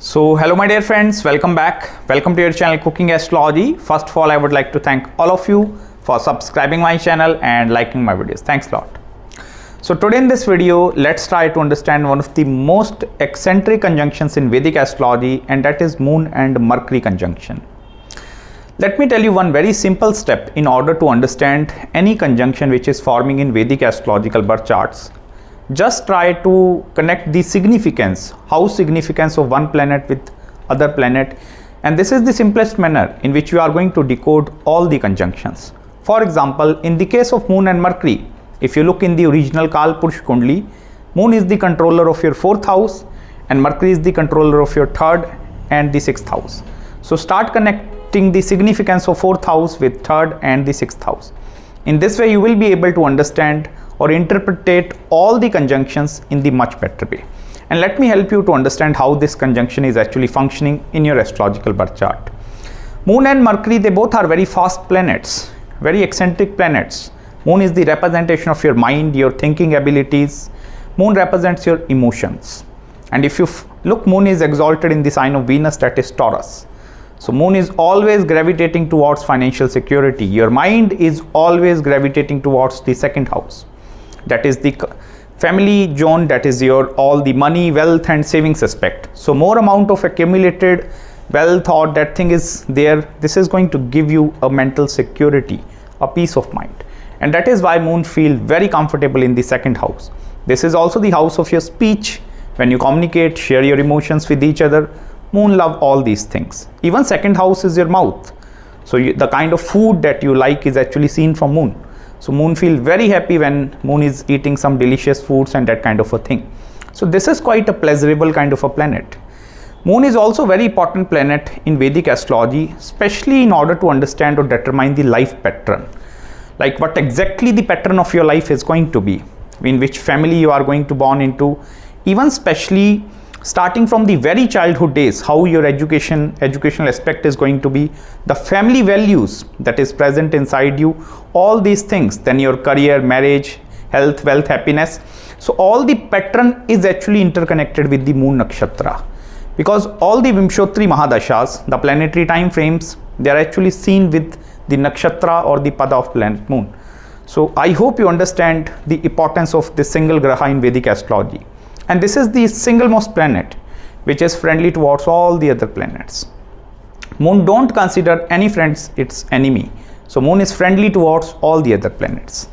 So hello my dear friends, welcome back. Welcome to your channel Cooking Astrology. First of all, I would like to thank all of you for subscribing my channel and liking my videos. Thanks a lot. So today in this video, let's try to understand one of the most eccentric conjunctions in Vedic astrology, and that is Moon and Mercury conjunction. Let me tell you one very simple step in order to understand any conjunction which is forming in Vedic astrological birth charts. Just try to connect the significance, significance of one planet with other planet, and this is the simplest manner in which you are going to decode all the conjunctions. For example, in the case of Moon and Mercury, if you look in the original Kal Purush Kundli, Moon is the controller of your 4th house and Mercury is the controller of your 3rd and the 6th house. So start connecting the significance of 4th house with 3rd and the 6th house. In this way you will be able to understand or interpret all the conjunctions in the much better way. And let me help you to understand how this conjunction is actually functioning in your astrological birth chart. Moon and Mercury, they both are very fast planets, very eccentric planets. Moon is the representation of your mind, your thinking abilities. Moon represents your emotions. And if you look, Moon is exalted in the sign of Venus, that is Taurus. So Moon is always gravitating towards financial security. Your mind is always gravitating towards the 2nd house. That is the family zone, that is your all the money, wealth and savings aspect. So more amount of accumulated wealth or that thing is there, this is going to give you a mental security, a peace of mind. And that is why Moon feel very comfortable in the 2nd house. This is also the house of your speech. When you communicate, share your emotions with each other, Moon love all these things. Even 2nd house is your mouth. So the kind of food that you like is actually seen from Moon. So Moon feel very happy when Moon is eating some delicious foods and that kind of a thing. So this is quite a pleasurable kind of a planet. Moon is also very important planet in Vedic astrology, especially in order to understand or determine the life pattern. Like what exactly the pattern of your life is going to be, in which family you are going to born into, even especially starting from the very childhood days, how your educational aspect is going to be, the family values that is present inside you, all these things, then your career, marriage, health, wealth, happiness. So all the pattern is actually interconnected with the Moon Nakshatra, because all the Vimshotri Mahadashas, the planetary time frames, they are actually seen with the Nakshatra or the Pada of planet Moon. So I hope you understand the importance of this single Graha in Vedic astrology. And this is the single most planet which is friendly towards all the other planets. Moon don't consider any friends its enemy. So Moon is friendly towards all the other planets.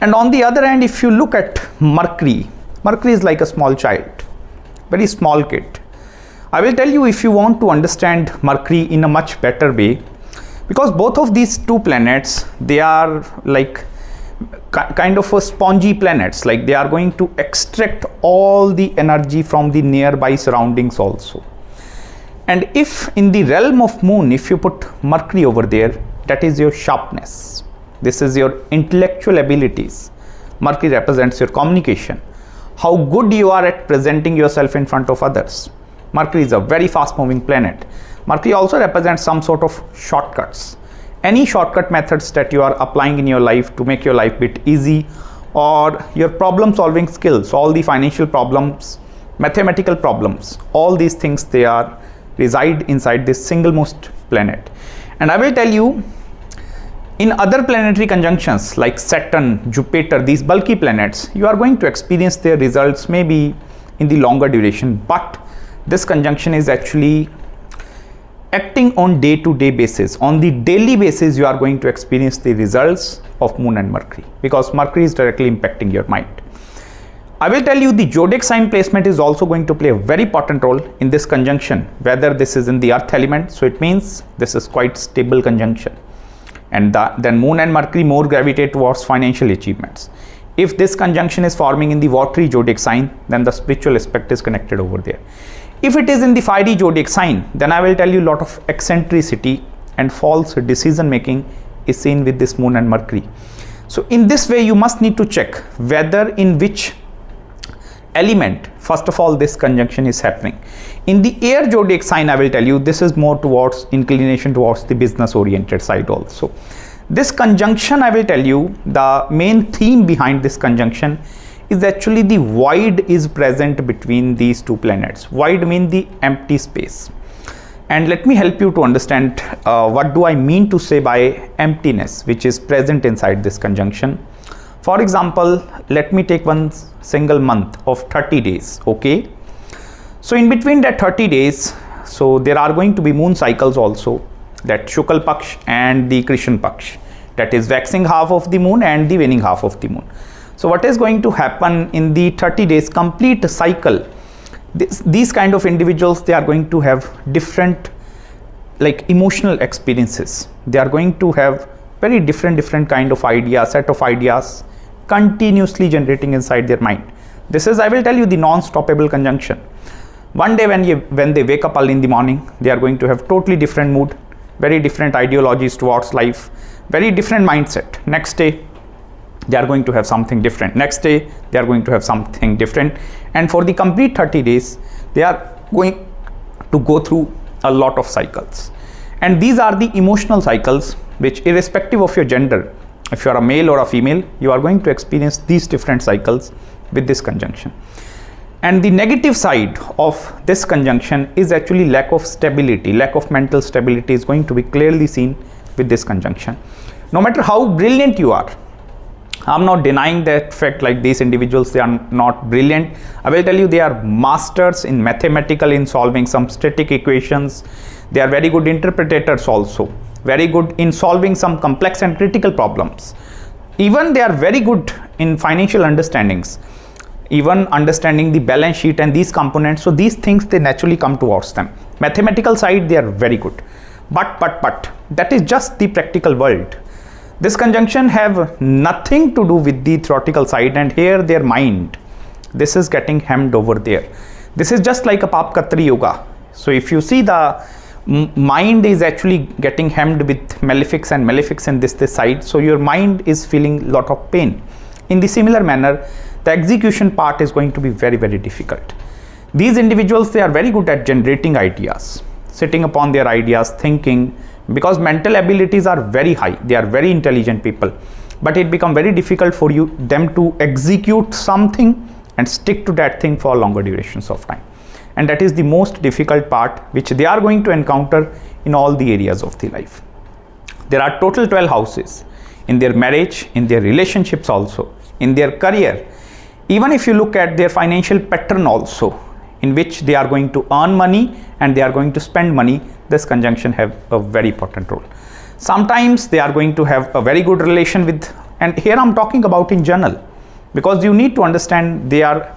And on the other hand, if you look at Mercury, Mercury is like a small child, very small kid. I will tell you, if you want to understand Mercury in a much better way, because both of these two planets, they are like kind of a spongy planets, like they are going to extract all the energy from the nearby surroundings also. And if in the realm of Moon, if you put Mercury over there, that is your sharpness, this is your intellectual abilities. Mercury represents your communication, how good you are at presenting yourself in front of others. Mercury is a very fast moving planet. Mercury also represents some sort of shortcuts, any shortcut methods that you are applying in your life to make your life a bit easy, or your problem solving skills, all the financial problems, mathematical problems, all these things, they are reside inside this single most planet. And I will tell you, in other planetary conjunctions like Saturn, Jupiter, these bulky planets, you are going to experience their results maybe in the longer duration, but this conjunction is actually acting on day-to-day basis. On the daily basis, you are going to experience the results of Moon and Mercury, because Mercury is directly impacting your mind. I will tell you, the zodiac sign placement is also going to play a very important role in this conjunction, whether this is in the earth element, so it means this is quite stable conjunction. And then Moon and Mercury more gravitate towards financial achievements. If this conjunction is forming in the watery zodiac sign, then the spiritual aspect is connected over there. If it is in the fiery zodiac sign, then I will tell you, a lot of eccentricity and false decision making is seen with this Moon and Mercury. So in this way, you must need to check whether in which element, first of all, this conjunction is happening. In the air zodiac sign, I will tell you, this is more towards inclination towards the business oriented side also. This conjunction, I will tell you, the main theme behind this conjunction is actually the void is present between these two planets. Void means the empty space. And let me help you to understand what do I mean to say by emptiness which is present inside this conjunction. For example, let me take one single month of 30 days, okay? So in between that 30 days, so there are going to be moon cycles also, that Shukal Paksh and the Krishan Paksh, that is waxing half of the moon and the waning half of the moon. So what is going to happen in the 30 days complete cycle, these kind of individuals, they are going to have different like emotional experiences. They are going to have very different kind of ideas, set of ideas continuously generating inside their mind. This is, I will tell you, the non-stoppable conjunction. One day when they wake up early in the morning, they are going to have totally different mood, very different ideologies towards life, very different mindset. Next day they are going to have something different. Next day they are going to have something different. And for the complete 30 days, they are going to go through a lot of cycles. And these are the emotional cycles which, irrespective of your gender, if you are a male or a female, you are going to experience these different cycles with this conjunction. And the negative side of this conjunction is actually lack of stability, lack of mental stability is going to be clearly seen with this conjunction. No matter how brilliant you are, I'm not denying that fact, like these individuals, they are not brilliant. I will tell you, they are masters in mathematical, in solving some static equations. They are very good interpreters also, very good in solving some complex and critical problems. Even they are very good in financial understandings, even understanding the balance sheet and these components. So these things, they naturally come towards them. Mathematical side, they are very good. But that is just the practical world. This conjunction have nothing to do with the theoretical side, and here their mind, this is getting hemmed over there. This is just like a Papkatri yoga. So if you see, the mind is actually getting hemmed with malefics and malefics in this side. So your mind is feeling a lot of pain. In the similar manner, the execution part is going to be very difficult. These individuals, they are very good at generating ideas, sitting upon their ideas, thinking, because mental abilities are very high. They are very intelligent people, but it becomes very difficult for them to execute something and stick to that thing for longer durations of time. And that is the most difficult part which they are going to encounter in all the areas of the life. There are total 12 houses in their marriage, in their relationships also, in their career. Even if you look at their financial pattern also, in which they are going to earn money and they are going to spend money, this conjunction have a very important role. Sometimes they are going to have a very good relation with, and here I'm talking about in general, because you need to understand they are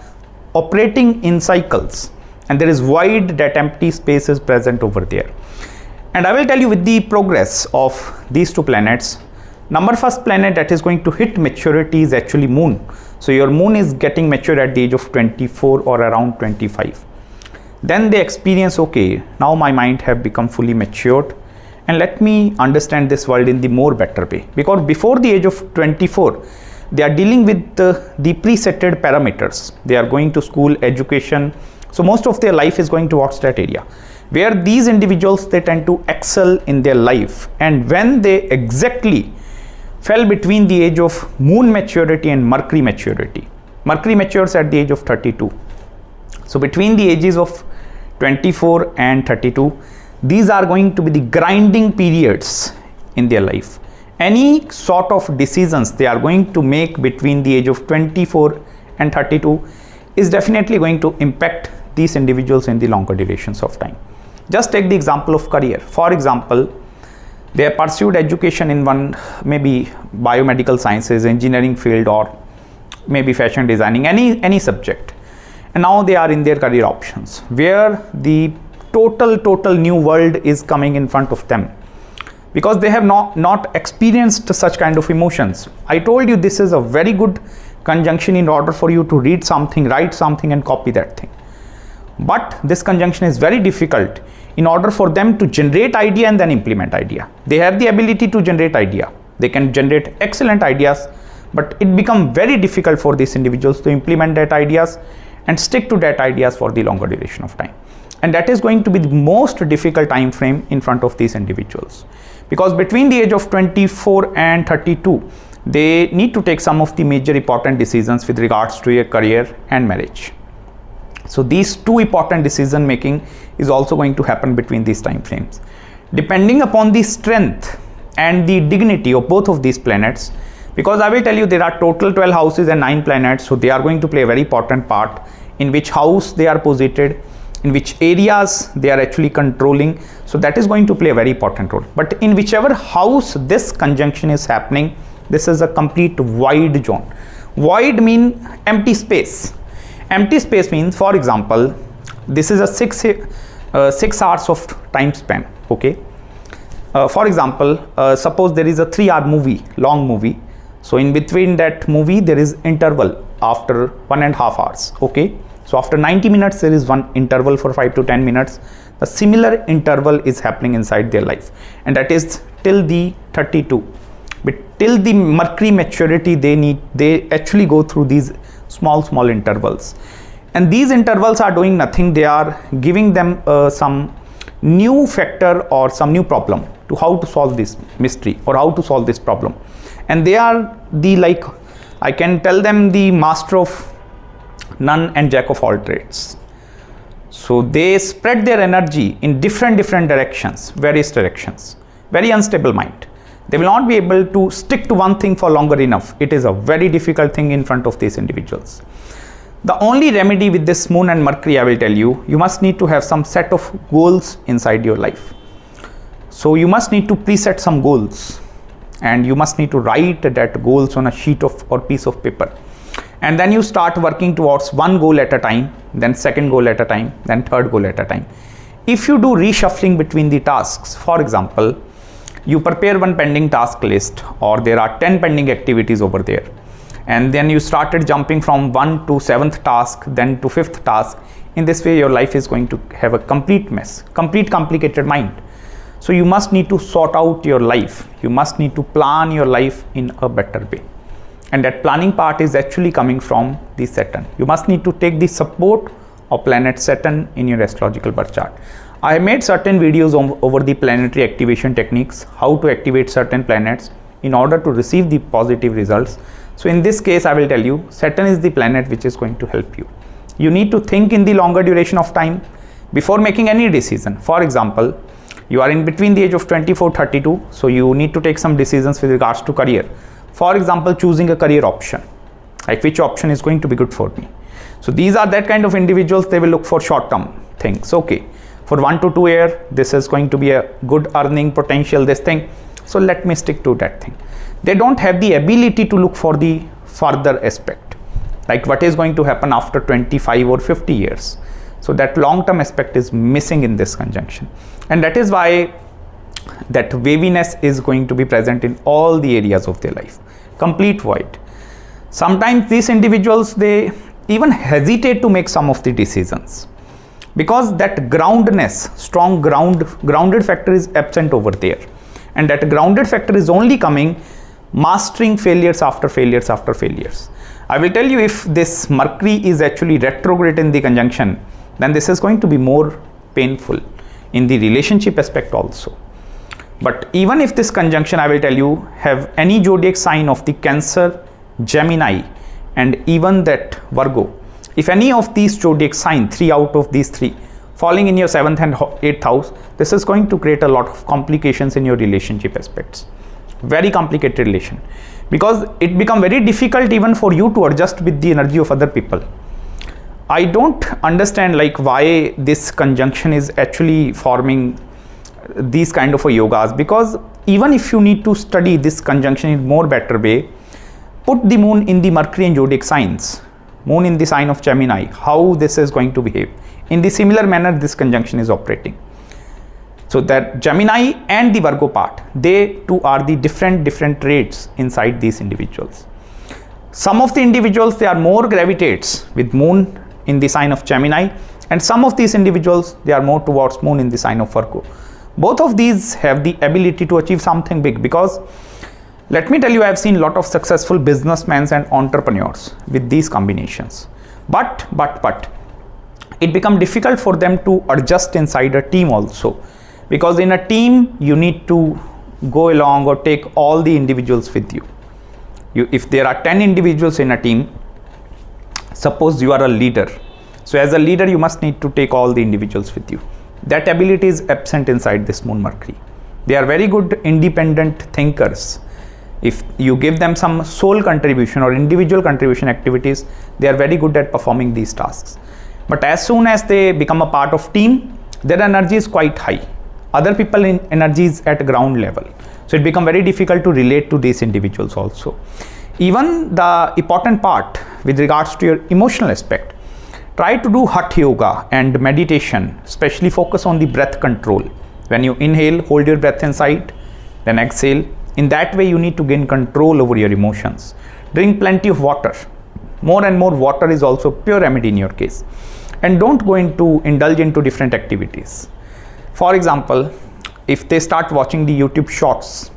operating in cycles and there is void, that empty space is present over there. And I will tell you, with the progress of these two planets, first planet that is going to hit maturity is actually Moon. So your Moon is getting mature at the age of 24 or around 25. Then they experience, okay, now my mind have become fully matured and let me understand this world in the more better way. Because before the age of 24, they are dealing with the presetted parameters. They are going to school, education. So most of their life is going towards that area, where these individuals, they tend to excel in their life. And when they exactly fell between the age of Moon maturity and Mercury maturity, Mercury matures at the age of 32. So between the ages of 24 and 32, these are going to be the grinding periods in their life. Any sort of decisions they are going to make between the age of 24 and 32 is definitely going to impact these individuals in the longer durations of time. Just take the example of career. For example, they have pursued education in one, maybe biomedical sciences, engineering field, or maybe fashion designing, any subject. And now they are in their career options, where the total new world is coming in front of them, because they have not experienced such kind of emotions. I told you, this is a very good conjunction in order for you to read something, write something and copy that thing. But this conjunction is very difficult in order for them to generate idea and then implement idea. They have the ability to generate idea. They can generate excellent ideas, but it becomes very difficult for these individuals to implement that ideas and stick to that ideas for the longer duration of time. And that is going to be the most difficult time frame in front of these individuals, because between the age of 24 and 32, they need to take some of the major important decisions with regards to your career and marriage. So these two important decision making is also going to happen between these time frames. Depending upon the strength and the dignity of both of these planets, because I will tell you there are total 12 houses and 9 planets, so they are going to play a very important part in which house they are posited, in which areas they are actually controlling. So that is going to play a very important role. But in whichever house this conjunction is happening, this is a complete void zone. Void mean empty space. Empty space means, for example, this is a 6 hours of time span. Okay. For example, suppose there is a 3-hour movie, long movie. So in between that movie, there is interval after 1.5 hours. Okay. So after 90 minutes, there is one interval for 5 to 10 minutes. A similar interval is happening inside their life, and that is till the 32. But till the Mercury maturity, they actually go through these small intervals, and these intervals are doing nothing. They are giving them some new factor or some new problem to how to solve this mystery or how to solve this problem. And they are the, like, I can tell them, the master of none and jack of all trades. So they spread their energy in different directions, various directions. Very unstable mind. They will not be able to stick to one thing for longer enough. It is a very difficult thing in front of these individuals. The only remedy with this Moon and Mercury, I will tell you, you must need to have some set of goals inside your life. So you must need to preset some goals, and you must need to write that goals on a sheet of or piece of paper. And then you start working towards one goal at a time, then second goal at a time, then third goal at a time. If you do reshuffling between the tasks, for example, you prepare one pending task list, or there are 10 pending activities over there, and then you started jumping from 1 to 7th task, then to 5th task. In this way, your life is going to have a complete mess, complete complicated mind. So you must need to sort out your life. You must need to plan your life in a better way. And that planning part is actually coming from the Saturn. You must need to take the support of planet Saturn in your astrological birth chart. I have made certain videos over the planetary activation techniques, how to activate certain planets in order to receive the positive results. So in this case, I will tell you, Saturn is the planet which is going to help you. You need to think in the longer duration of time before making any decision. For example, you are in between the age of 24-32, so you need to take some decisions with regards to career. For example, choosing a career option, like which option is going to be good for me. So these are that kind of individuals. They will look for short-term things. Okay, for 1 to 2 years, this is going to be a good earning potential, this thing. So let me stick to that thing. They don't have the ability to look for the further aspect, like what is going to happen after 25 or 50 years. So that long-term aspect is missing in this conjunction. And that is why that waviness is going to be present in all the areas of their life. Complete void. Sometimes these individuals, they even hesitate to make some of the decisions because that groundedness, strong grounded factor is absent over there. And that grounded factor is only coming mastering failures after failures after failures. I will tell you, if this Mercury is actually retrograde in the conjunction, then this is going to be more painful in the relationship aspect also. But even if this conjunction, I will tell you, have any zodiac sign of the Cancer, Gemini, and even that Virgo, if any of these zodiac sign, 3 out of these 3, falling in your 7th and 8th house, this is going to create a lot of complications in your relationship aspects. Very complicated relation, because it becomes very difficult even for you to adjust with the energy of other people. I don't understand like why this conjunction is actually forming these kind of a yogas, because even if you need to study this conjunction in more better way, put the moon in the Mercury and zodiac signs, moon in the sign of Gemini, how this is going to behave. In the similar manner, this conjunction is operating. So that Gemini and the Virgo part, they too are the different traits inside these individuals. Some of the individuals, they are more gravitates with moon in the sign of Gemini, and some of these individuals, they are more towards moon in the sign of Virgo. Both of these have the ability to achieve something big, because let me tell you, I have seen a lot of successful businessmen and entrepreneurs with these combinations. But it becomes difficult for them to adjust inside a team also, because in a team you need to go along or take all the individuals with you. If there are 10 individuals in a team, suppose you are a leader. So as a leader, you must need to take all the individuals with you. That ability is absent inside this Moon Mercury. They are very good independent thinkers. If you give them some soul contribution or individual contribution activities, they are very good at performing these tasks. But as soon as they become a part of team, their energy is quite high. Other people in energy is at ground level. So it becomes very difficult to relate to these individuals also. Even the important part with regards to your emotional aspect, try to do Hatha yoga and meditation, especially focus on the breath control. When you inhale, hold your breath inside, then exhale. In that way, you need to gain control over your emotions. Drink plenty of water. More and more water is also pure remedy in your case. And don't go into indulge into different activities. For example, if they start watching the YouTube shorts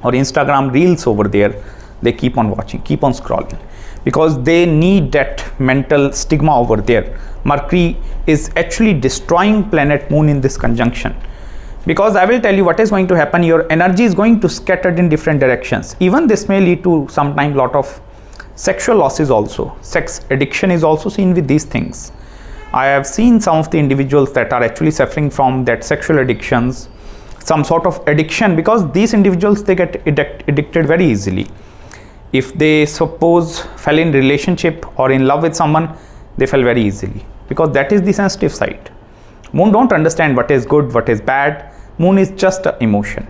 or Instagram reels over there, they keep on watching, keep on scrolling, because they need that mental stigma over there. Mercury is actually destroying planet Moon in this conjunction. Because I will tell you what is going to happen, your energy is going to scatter in different directions. Even this may lead to sometimes lot of sexual losses also. Sex addiction is also seen with these things. I have seen some of the individuals that are actually suffering from that sexual addictions, some sort of addiction, because these individuals, they get addicted very easily. If they suppose fell in relationship or in love with someone, they fell very easily, because that is the sensitive side. Moon don't understand what is good, what is bad. Moon is just an emotion.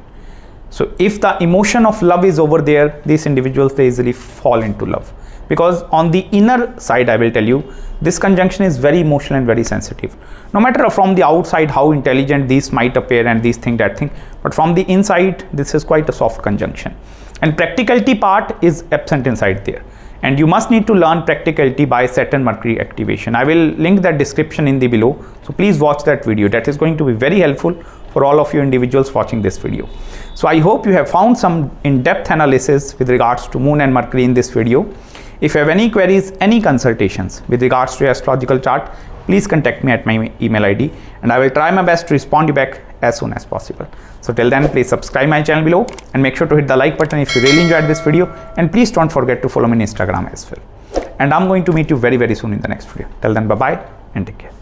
So if the emotion of love is over there, these individuals, they easily fall into love. Because on the inner side, I will tell you, this conjunction is very emotional and very sensitive. No matter from the outside how intelligent these might appear and these thing, that thing, but from the inside, this is quite a soft conjunction. And practicality part is absent inside there. And you must need to learn practicality by Saturn Mercury activation. I will link that description in the below. So please watch that video. That is going to be very helpful for all of you individuals watching this video. So I hope you have found some in-depth analysis with regards to Moon and Mercury in this video. If you have any queries, any consultations with regards to your astrological chart, please contact me at my email ID, and I will try my best to respond you back as soon as possible. So till then, please subscribe my channel below and make sure to hit the like button if you really enjoyed this video, and please don't forget to follow me on Instagram as well. And I'm going to meet you very, very soon in the next video. Till then, bye bye and take care.